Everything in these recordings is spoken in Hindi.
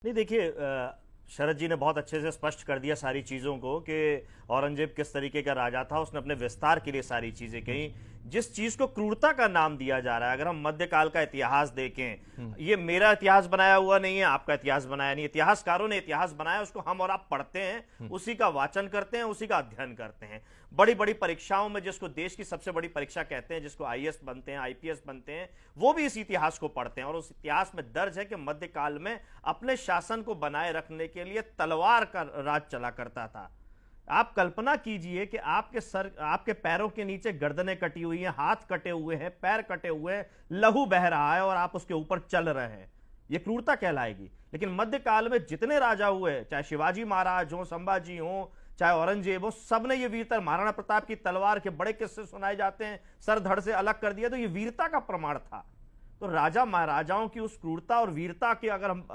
नहीं देखिए, शरद जी ने बहुत अच्छे से स्पष्ट कर दिया सारी चीज़ों को कि औरंगजेब किस तरीके का राजा था। उसने अपने विस्तार के लिए सारी चीज़ें कही। जिस चीज़ को क्रूरता का नाम दिया जा रहा है, अगर हम मध्यकाल का इतिहास देखें, ये मेरा इतिहास बनाया हुआ नहीं है, आपका इतिहास बनाया नहीं, इतिहासकारों ने इतिहास बनाया, उसको हम और आप पढ़ते हैं, उसी का वाचन करते हैं, उसी का अध्ययन करते हैं। बड़ी बड़ी परीक्षाओं में, जिसको देश की सबसे बड़ी परीक्षा कहते हैं, जिसको आईएएस बनते हैं, आईपीएस बनते हैं, वो भी इस इतिहास को पढ़ते हैं। और उस इतिहास में दर्ज है कि मध्यकाल में अपने शासन को बनाए रखने के लिए तलवार का राज चला करता था। आप कल्पना कीजिए कि आपके पैरों के नीचे गर्दनें कटी हुई हैं, हाथ कटे हुए हैं, पैर कटे हुए हैं, लहू बह रहा है और आप उसके ऊपर चल रहे हैं। यह क्रूरता कहलाएगी। लेकिन मध्यकाल में जितने राजा हुए, चाहे शिवाजी महाराज हो, संभाजी हो, चाहे औरंगजेब हो, सबने ये वीरता, महाराणा प्रताप की तलवार के बड़े किस्से सुनाए जाते हैं, सर धड़ से अलग कर दिया, तो ये वीरता का प्रमाण था। तो राजा महाराजाओं की उस क्रूरता और वीरता के अगर हम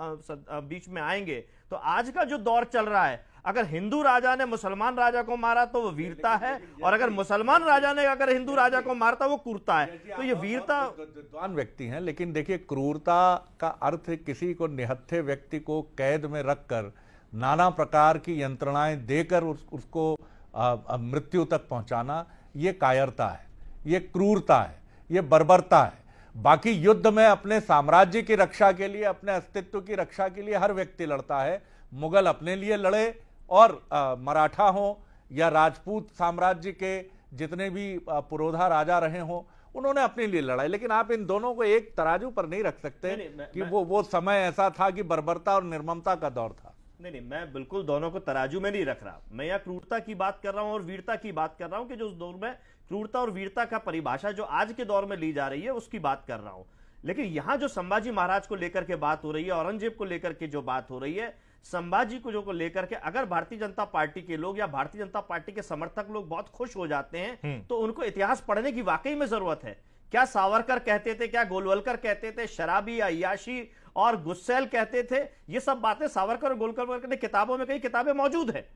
बीच में आएंगे, तो आज का जो दौर चल रहा है, अगर हिंदू राजा ने मुसलमान राजा को मारा तो वो वीरता है, और अगर मुसलमान राजा ने अगर हिंदू राजा को मारता वो क्रूरता है। तो ये वीरता, विद्वान व्यक्ति हैं, लेकिन देखिए, क्रूरता का अर्थ किसी को निहत्थे व्यक्ति को कैद में रखकर नाना प्रकार की यंत्रणाएं देकर उसको मृत्यु तक पहुंचाना, ये कायरता है, ये क्रूरता है, ये बर्बरता है। बाकी युद्ध में अपने साम्राज्य की रक्षा के लिए, अपने अस्तित्व की रक्षा के लिए हर व्यक्ति लड़ता है। मुगल अपने लिए लड़े, और मराठा हो या राजपूत साम्राज्य के जितने भी पुरोधा राजा रहे हों, उन्होंने अपने लिए लड़ाई। लेकिन आप इन दोनों को एक तराजू पर नहीं रख सकते कि वो समय ऐसा था कि बर्बरता और निर्ममता का दौर था। नहीं, मैं बिल्कुल दोनों को तराजू में नहीं रख रहा। मैं यहाँ क्रूरता की बात कर रहा हूं और वीरता की बात कर रहा हूं कि जो उस दौर में क्रूरता और वीरता का परिभाषा जो आज के दौर में ली जा रही है, उसकी बात कर रहा हूं। लेकिन यहां जो संभाजी महाराज को लेकर के बात हो रही है, औरंगजेब को लेकर के जो बात हो रही है, संभाजी को जो लेकर के अगर भारतीय जनता पार्टी के लोग या भारतीय जनता पार्टी के समर्थक लोग बहुत खुश हो जाते हैं, तो उनको इतिहास पढ़ने की वाकई में जरूरत है। क्या सावरकर कहते थे, क्या गोलवलकर कहते थे, शराबी, अय्याशी और गुस्सैल कहते थे? ये सब बातें सावरकर और गोलवलकर ने किताबों में, कई किताबें मौजूद है।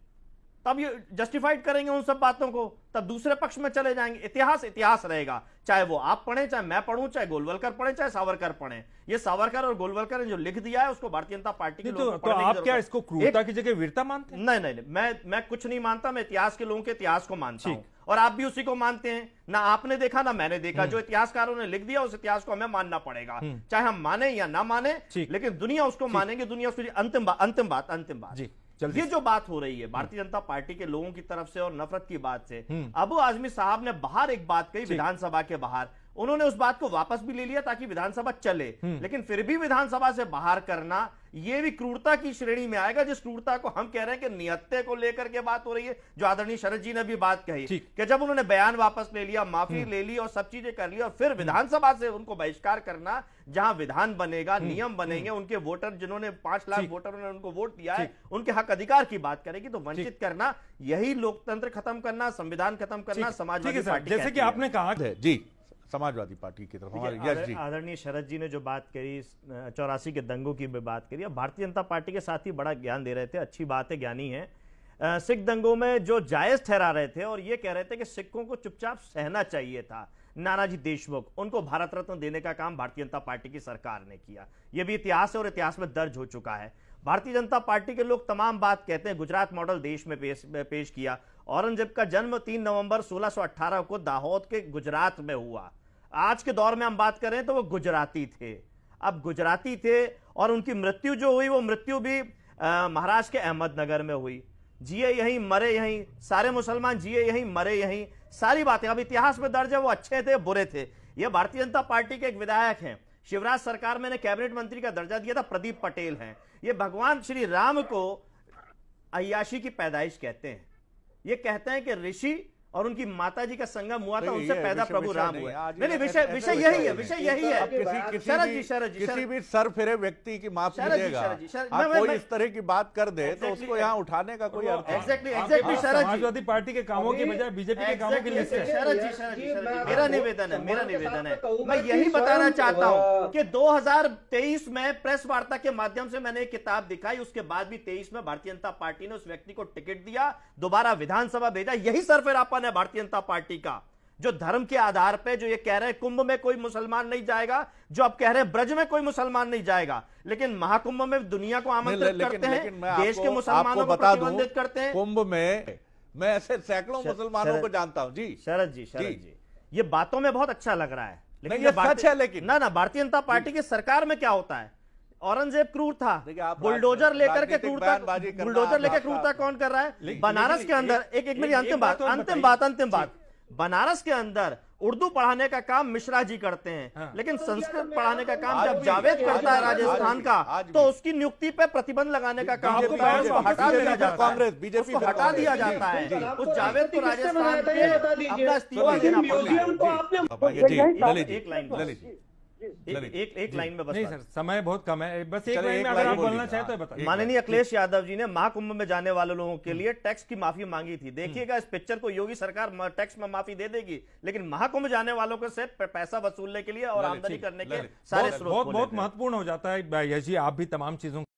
तब ये जस्टिफाइड करेंगे उन सब बातों को, तब दूसरे पक्ष में चले जाएंगे। इतिहास इतिहास रहेगा, चाहे वो आप पढ़ें, चाहे मैं पढ़ूं, चाहे गोलवलकर पढ़ें, चाहे सावरकर पढ़ें। ये सावरकर और गोलवलकर ने जो लिख दिया है, उसको भारतीय जनता पार्टी के लोगों तो आप क्या इसको क्रूरता की जगह वीरता मानते हैं? नहीं नहीं नहीं, मैं कुछ नहीं मानता। मैं इतिहास के लोगों के इतिहास को मानता हूं, और आप भी उसी को मानते हैं। ना आपने देखा ना मैंने देखा, जो इतिहासकारों ने लिख दिया उस इतिहास को हमें मानना पड़ेगा, चाहे हम माने या ना माने, लेकिन दुनिया उसको मानेगी। दुनिया उसकी अंतिम बात ये जो बात हो रही है भारतीय जनता पार्टी के लोगों की तरफ से और नफरत की बात से, अबू आजमी साहब ने बाहर एक बात कही, विधानसभा के बाहर, उन्होंने उस बात को वापस भी ले लिया ताकि विधानसभा चले, लेकिन फिर भी विधानसभा से बाहर करना यह भी क्रूरता की श्रेणी में आएगा, जिस क्रूरता को हम कह रहे हैं कि निहत्थे को लेकर के बात हो रही है। जो आदरणीय शरद जी ने भी बात कही कि जब उन्होंने बयान वापस ले लिया, माफी ले ली और सब चीजें कर ली, और फिर विधानसभा से उनको बहिष्कार करना, जहां विधान बनेगा, नियम बनेंगे, उनके वोटर जिन्होंने 5 लाख वोटरों ने उनको वोट दिया है, उनके हक अधिकार की बात करेगी, तो वंचित करना, यही लोकतंत्र खत्म करना, संविधान खत्म करना समाजवादी पार्टी। जैसे कि आपने कहा जी, समाजवादी पार्टी की तरफ आदरणीय शरद जी ने जो बात करी, 84 के दंगों की भी बात करी, भारतीय जनता पार्टी के साथ ही बड़ा ज्ञान दे रहे थे, अच्छी बात है, ज्ञानी है। सिख दंगों में जो जायज ठहरा रहे थे और ये कह रहे थे कि सिखों को चुपचाप सहना चाहिए था, नानाजी देशमुख, उनको भारत रत्न देने का काम भारतीय जनता पार्टी की सरकार ने किया। यह भी इतिहास है और इतिहास में दर्ज हो चुका है। भारतीय जनता पार्टी के लोग तमाम बात कहते हैं, गुजरात मॉडल देश में पेश किया। औरंगजेब का जन्म 3 नवंबर 1618 को दाहोद के गुजरात में हुआ। आज के दौर में हम बात करें तो वो गुजराती थे। अब गुजराती थे और उनकी मृत्यु जो हुई, वो मृत्यु भी महाराष्ट्र के अहमदनगर में हुई। जिए यहीं मरे यहीं, सारे मुसलमान जिए यहीं मरे यहीं, सारी बातें अब इतिहास में दर्ज है। वो अच्छे थे बुरे थे। ये भारतीय जनता पार्टी के एक विधायक हैं, शिवराज सरकार में कैबिनेट मंत्री का दर्जा दिया था, प्रदीप पटेल हैं। ये भगवान श्री राम को अय्याशी की पैदाइश कहते हैं। ये कहते हैं कि ऋषि और उनकी माताजी का संगम हुआ था, उनसे पैदा प्रभु राम हुए। नहीं, विषय यही है, विषय यही है। शरद जी, किसी भी सर फिरे व्यक्ति की माफ कीजिएगा, आप कोई इस तरह की बात कर दे तो उसको यहाँ उठाने का कोई अर्थ नहीं। एग्जैक्टली समाजवादी पार्टी के कामों की बजाय बीजेपी के कामों की लिस्ट है। शरद जी, मेरा निवेदन है, मैं यही बताना चाहता हूँ कि 2023 में प्रेस वार्ता के माध्यम से मैंने एक किताब दिखाई, उसके बाद भी 23 में भारतीय जनता पार्टी ने उस व्यक्ति को टिकट दिया, दोबारा विधानसभा भेजा। यही सरफेरापन है भारतीय जनता पार्टी का। जो धर्म के आधार पे जो ये कह रहे हैं कुंभ में कोई मुसलमान नहीं जाएगा, जो अब कह रहे हैं ब्रज में कोई मुसलमान नहीं जाएगा, लेकिन महाकुंभ में दुनिया को आमंत्रित करते हैं, देश के मुसलमानों को प्रतिबंधित करते हैं। कुंभ में मैं ऐसे सैकड़ों मुसलमानों को जानता हूं जी। शरद जी ये बातों में बहुत अच्छा लग रहा है, लेकिन ये सच है। लेकिन ना भारतीय जनता पार्टी की सरकार में क्या होता है? औरंगजेब क्रूर था, बुलडोजर लेकर के क्रूरता कौन कर रहा है? बनारस के अंदर एक मेरी अंतिम बात, बनारस के अंदर उर्दू पढ़ाने का काम मिश्रा जी करते हैं, हाँ। लेकिन संस्कृत पढ़ाने का काम जब जावेद करता है राजस्थान का, तो उसकी नियुक्ति पे प्रतिबंध लगाने का काम हटा दिया जाता है, बीजेपी हटा दिया जाता है। उस जावेद को राजस्थान के अपना इस्तीफा देना पड़ता है। एक लाइन में बस, नहीं सर समय बहुत कम है, बस एक लाइन में अगर आप बोलना चाहे तो बताइए। माननीय अखिलेश यादव जी ने महाकुंभ में जाने वाले लोगों के लिए टैक्स की माफी मांगी थी। देखिएगा इस पिक्चर को योगी सरकार टैक्स में माफी दे देगी, लेकिन महाकुंभ जाने वालों को से पैसा वसूलने के लिए और आमदनी करने के सारे स्रोत बहुत महत्वपूर्ण हो जाता है। यश जी आप भी तमाम चीजों